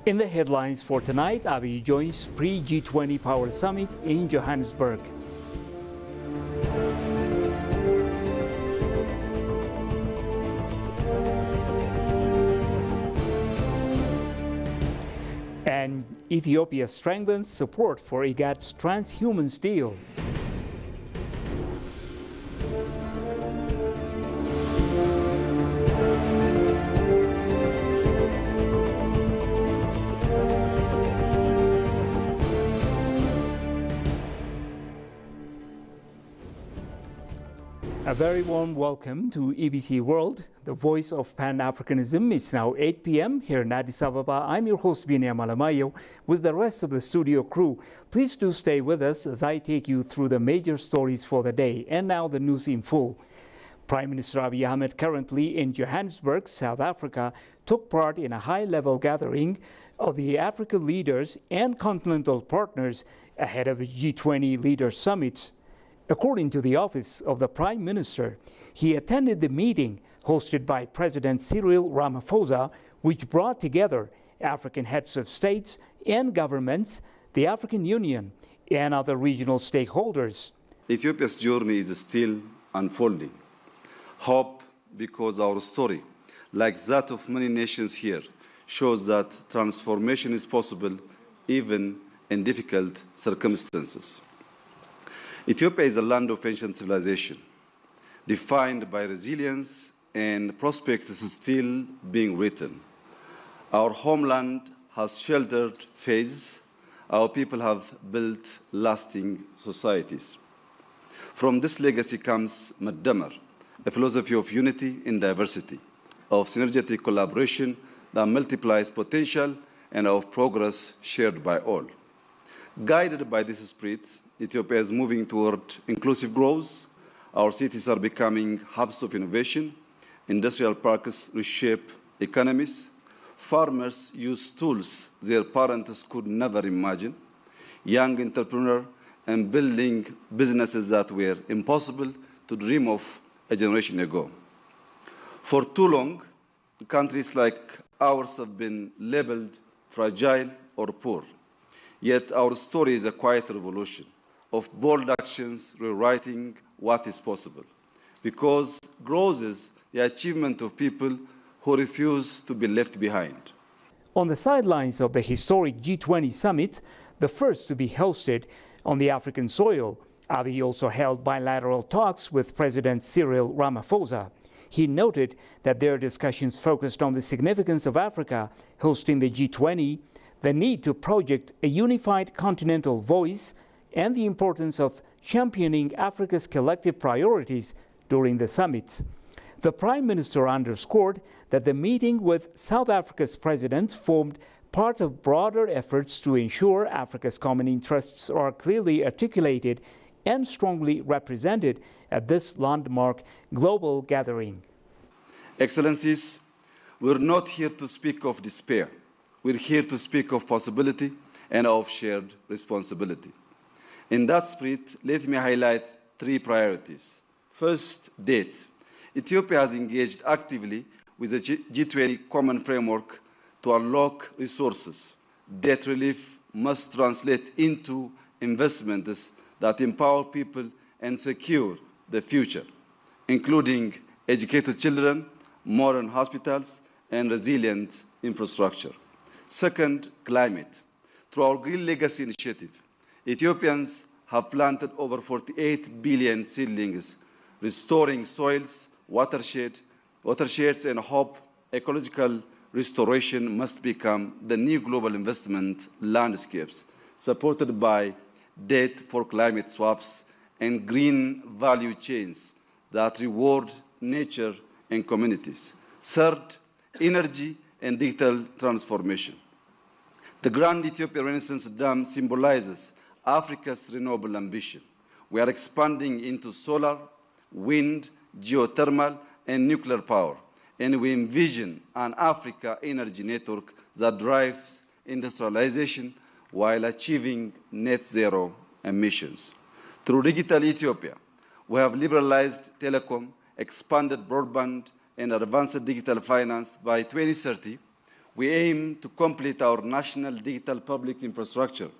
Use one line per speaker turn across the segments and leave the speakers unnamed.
In the headlines for tonight, Abiy joins pre-G20 Power Summit in Johannesburg. And Ethiopia strengthens support for IGAD's transhumance deal. A very warm welcome to EBC World, the voice of Pan-Africanism. It's now 8 p.m. here in Addis Ababa. I'm your host, Binia Malamayo, with the rest of the studio crew. Please do stay with us as I take you through the major stories for the day. And now the news in full. Prime Minister Abiy Ahmed, currently in Johannesburg, South Africa, took part in a high-level gathering of the African leaders and continental partners ahead of the G20 Leaders Summit. According to the office of the Prime Minister, he attended the meeting hosted by President Cyril Ramaphosa, which brought together African heads of states and governments, the African Union, and other regional stakeholders.
Ethiopia's journey is still unfolding. Hope, because our story, like that of many nations here, shows that transformation is possible even in difficult circumstances. Ethiopia is a land of ancient civilization, defined by resilience and prospects still being written. Our homeland has sheltered faiths. Our people have built lasting societies. From this legacy comes Madamar, a philosophy of unity in diversity, of synergetic collaboration that multiplies potential and of progress shared by all. Guided by this spirit, Ethiopia is moving toward inclusive growth. Our cities are becoming hubs of innovation. Industrial parks reshape economies. Farmers use tools their parents could never imagine. Young entrepreneurs are building businesses that were impossible to dream of a generation ago. For too long, countries like ours have been labeled fragile or poor. Yet our story is a quiet revolution of bold actions rewriting what is possible, because growth is the achievement of people who refuse to be left behind.
On the sidelines of the historic G20 summit, the first to be hosted on the African soil, Abiy also held bilateral talks with President Cyril Ramaphosa. He noted that their discussions focused on the significance of Africa hosting the G20, the need to project a unified continental voice, and the importance of championing Africa's collective priorities during the summit. The Prime Minister underscored that the meeting with South Africa's president formed part of broader efforts to ensure Africa's common interests are clearly articulated and strongly represented at this landmark global gathering.
Excellencies, we're not here to speak of despair. We're here to speak of possibility and of shared responsibility. In that spirit, let me highlight three priorities. First, debt. Ethiopia has engaged actively with the G20 Common Framework to unlock resources. Debt relief must translate into investments that empower people and secure the future, including educated children, modern hospitals, and resilient infrastructure. Second, climate. Through our Green Legacy Initiative, Ethiopians have planted over 48 billion seedlings, restoring soils, watersheds, and hope ecological restoration must become the new global investment landscapes, supported by debt for climate swaps and green value chains that reward nature and communities. Third, energy and digital transformation. The Grand Ethiopia Renaissance Dam symbolizes Africa's renewable ambition. We are expanding into solar, wind, geothermal, and nuclear power, and we envision an Africa energy network that drives industrialization while achieving net zero emissions. Through Digital Ethiopia, we have liberalized telecom, expanded broadband, and advanced digital finance. By 2030, We aim to complete our national digital public infrastructure,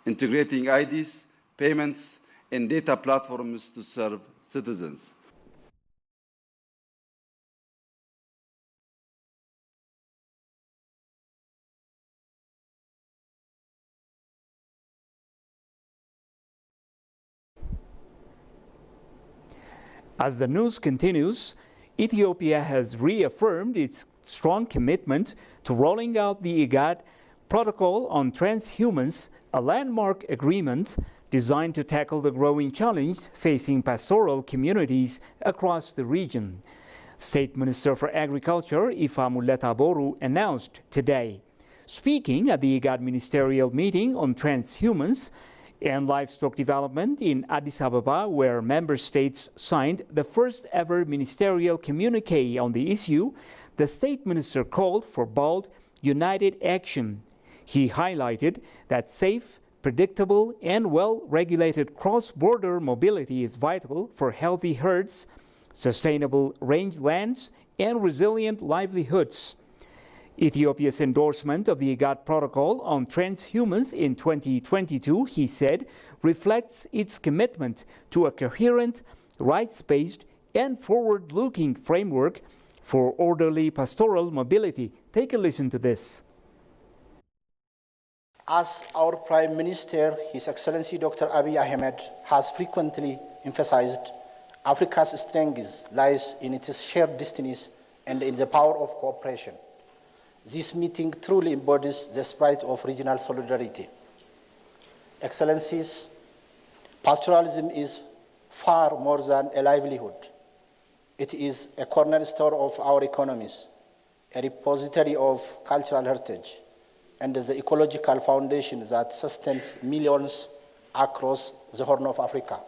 integrating IDs, payments, and data platforms to serve citizens.
As the news continues, Ethiopia has reaffirmed its strong commitment to rolling out the IGAD Protocol on Transhumance, a landmark agreement designed to tackle the growing challenge facing pastoral communities across the region. State Minister for Agriculture Ifa Muleta Boru announced today. Speaking at the IGAD ministerial meeting on transhumance and livestock development in Addis Ababa, where member states signed the first ever ministerial communique on the issue, the state minister called for bold, united action. He highlighted that safe, predictable, and well-regulated cross-border mobility is vital for healthy herds, sustainable rangelands, and resilient livelihoods. Ethiopia's endorsement of the IGAD Protocol on transhumance in 2022, he said, reflects its commitment to a coherent, rights-based, and forward-looking framework for orderly pastoral mobility. Take a listen to this.
As our Prime Minister, His Excellency Dr. Abiy Ahmed, has frequently emphasized, Africa's strength lies in its shared destinies and in the power of cooperation. This meeting truly embodies the spirit of regional solidarity. Excellencies, pastoralism is far more than a livelihood. It is a cornerstone of our economies, a repository of cultural heritage, and the ecological foundation that sustains millions across the Horn of Africa.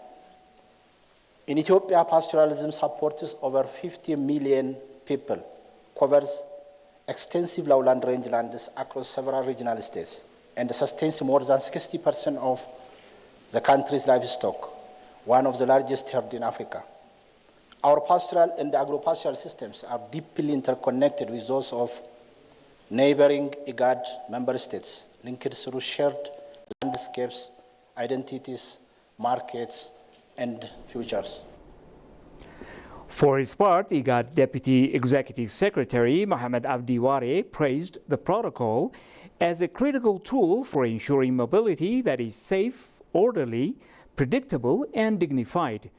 In Ethiopia, pastoralism supports over 50 million people, covers extensive lowland rangelands across several regional states, and sustains more than 60% of the country's livestock, one of the largest herds in Africa. Our pastoral and agro-pastoral systems are deeply interconnected with those of neighboring IGAD member states, linked through shared landscapes, identities, markets, and futures.
For his part, IGAD Deputy Executive Secretary Mohamed Abdi Ware praised the protocol as a critical tool for ensuring mobility that is safe, orderly, predictable, and dignified.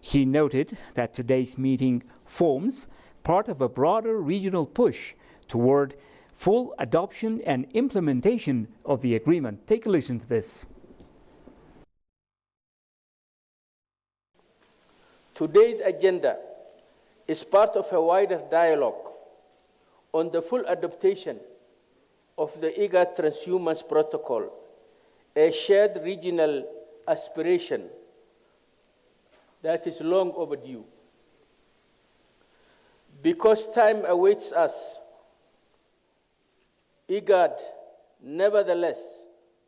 He noted that today's meeting forms part of a broader regional push toward full adoption and implementation of the agreement. Take a listen to this.
Today's agenda is part of a wider dialogue on the full adaptation of the IGAD Transhumance Protocol, a shared regional aspiration that is long overdue. Because time awaits us, IGAD nevertheless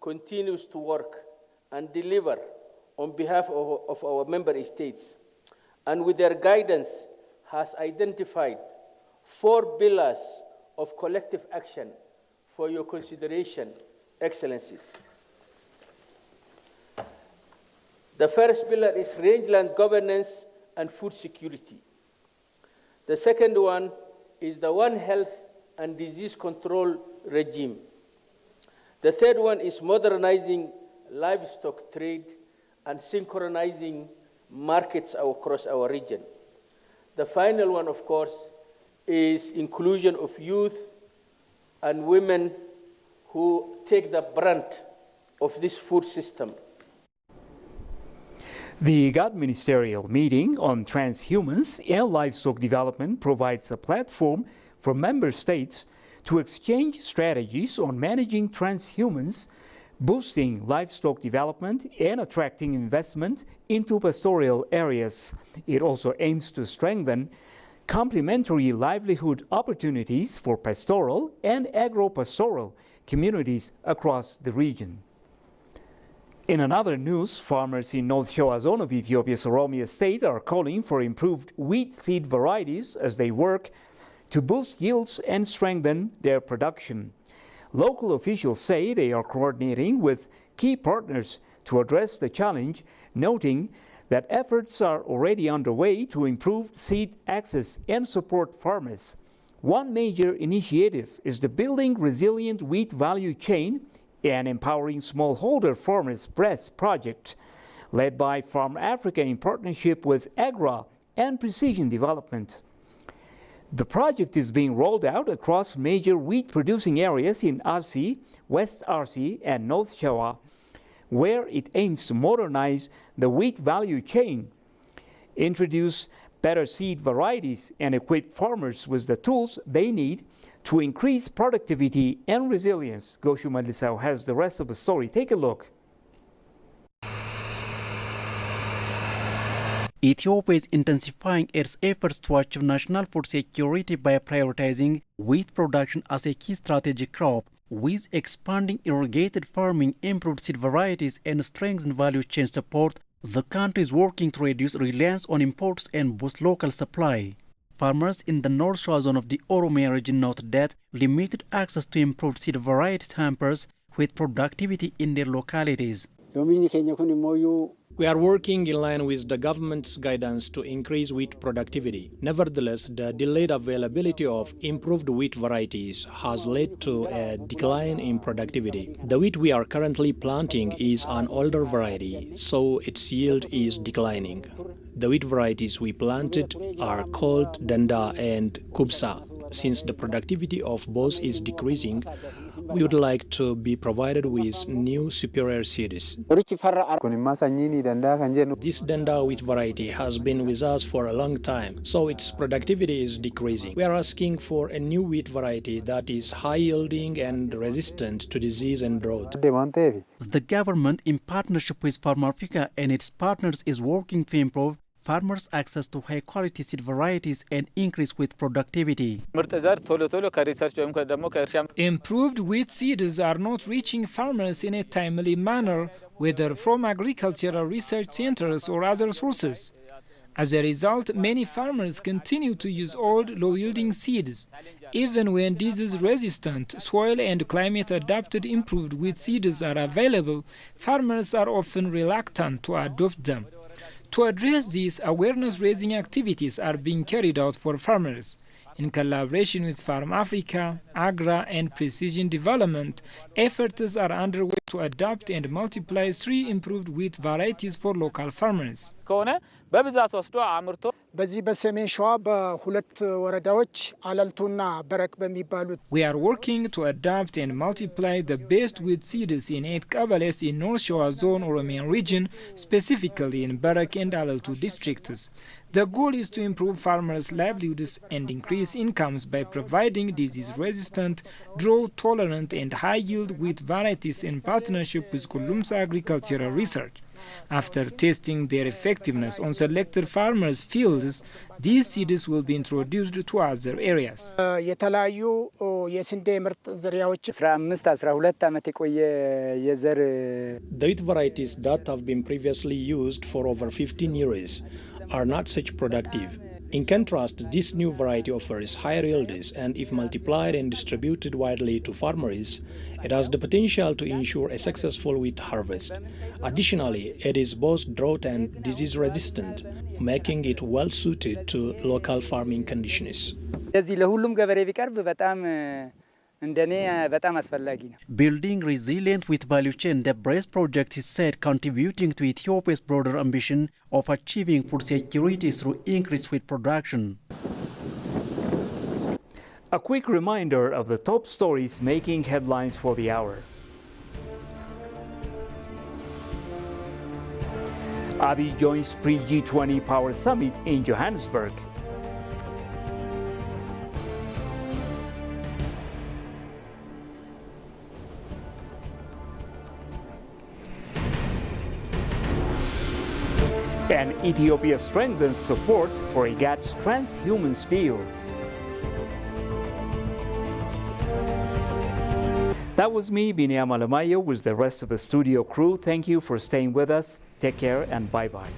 continues to work and deliver on behalf of our member states, and with their guidance has identified 4 pillars of collective action for your consideration, Excellencies. The first pillar is rangeland governance and food security. The second one is the One Health and Disease Control regime. The third one is modernizing livestock trade and synchronizing markets across our region. The final one, of course, is inclusion of youth and women who take the brunt of this food system.
The IGAD ministerial meeting on transhumance and livestock development provides a platform for member states to exchange strategies on managing transhumance, boosting livestock development, and attracting investment into pastoral areas. It also aims to strengthen complementary livelihood opportunities for pastoral and agro-pastoral communities across the region. In another news, farmers in North Shoa zone of Ethiopia's Oromia state are calling for improved wheat seed varieties as they work to boost yields and strengthen their production. Local officials say they are coordinating with key partners to address the challenge, noting that efforts are already underway to improve seed access and support farmers. One major initiative is the Building Resilient Wheat Value Chain and Empowering Smallholder Farmers BRESS project, led by Farm Africa in partnership with AGRA and Precision Development. The project is being rolled out across major wheat-producing areas in RC, West RC, and North Shawa, where it aims to modernize the wheat value chain, introduce better seed varieties, and equip farmers with the tools they need to increase productivity and resilience. Goshu Malisau has the rest of the story. Take a look.
Ethiopia is intensifying its efforts to achieve national food security by prioritizing wheat production as a key strategic crop, with expanding irrigated farming, improved seed varieties, and strengthened value chain support. The country is working to reduce reliance on imports and boost local supply. Farmers in the North Shore zone of the Oromia region noted that limited access to improved seed varieties hampers wheat productivity in their localities.
We are working in line with the government's guidance to increase wheat productivity. Nevertheless, the delayed availability of improved wheat varieties has led to a decline in productivity. The wheat we are currently planting is an older variety, so its yield is declining. The wheat varieties we planted are called Danda and Kubsa. Since the productivity of both is decreasing, we would like to be provided with new superior seeds. This Danda wheat variety has been with us for a long time, so its productivity is decreasing. We are asking for a new wheat variety that is high-yielding and resistant to disease and drought.
The government, in partnership with Farm Africa and its partners, is working to improve farmers' access to high-quality seed varieties and increase wheat productivity.
Improved wheat seeds are not reaching farmers in a timely manner, whether from agricultural research centers or other sources. As a result, many farmers continue to use old, low-yielding seeds. Even when disease-resistant, soil and climate-adapted improved wheat seeds are available, farmers are often reluctant to adopt them. To address this, awareness-raising activities are being carried out for farmers. In collaboration with Farm Africa, AGRA, and Precision Development, efforts are underway to adopt and multiply 3 improved wheat varieties for local farmers. We are working to adapt and multiply the best wheat seeds in 8 Kabbales in North Shore Zone Oromian region, specifically in Barak and Alaltu districts. The goal is to improve farmers' livelihoods and increase incomes by providing disease-resistant, drought-tolerant and high-yield wheat varieties in partnership with Kulumsa Agricultural Research. After testing their effectiveness on selected farmers' fields, these seeds will be introduced to other areas.
The wheat varieties that have been previously used for over 15 years are not such productive. In contrast, this new variety offers higher yields, and if multiplied and distributed widely to farmers, it has the potential to ensure a successful wheat harvest. Additionally, it is both drought and disease resistant, making it well suited to local farming conditions.
Building resilient wheat value chain, the BRESS project is said contributing to Ethiopia's broader ambition of achieving food security through increased wheat production.
A quick reminder of the top stories making headlines for the hour. Abiy joins pre-G20 Power Summit in Johannesburg. And Ethiopia strengthens support for IGAD's transhumance deal. That was me, Binyam Alamayo, with the rest of the studio crew. Thank you for staying with us. Take care and bye-bye.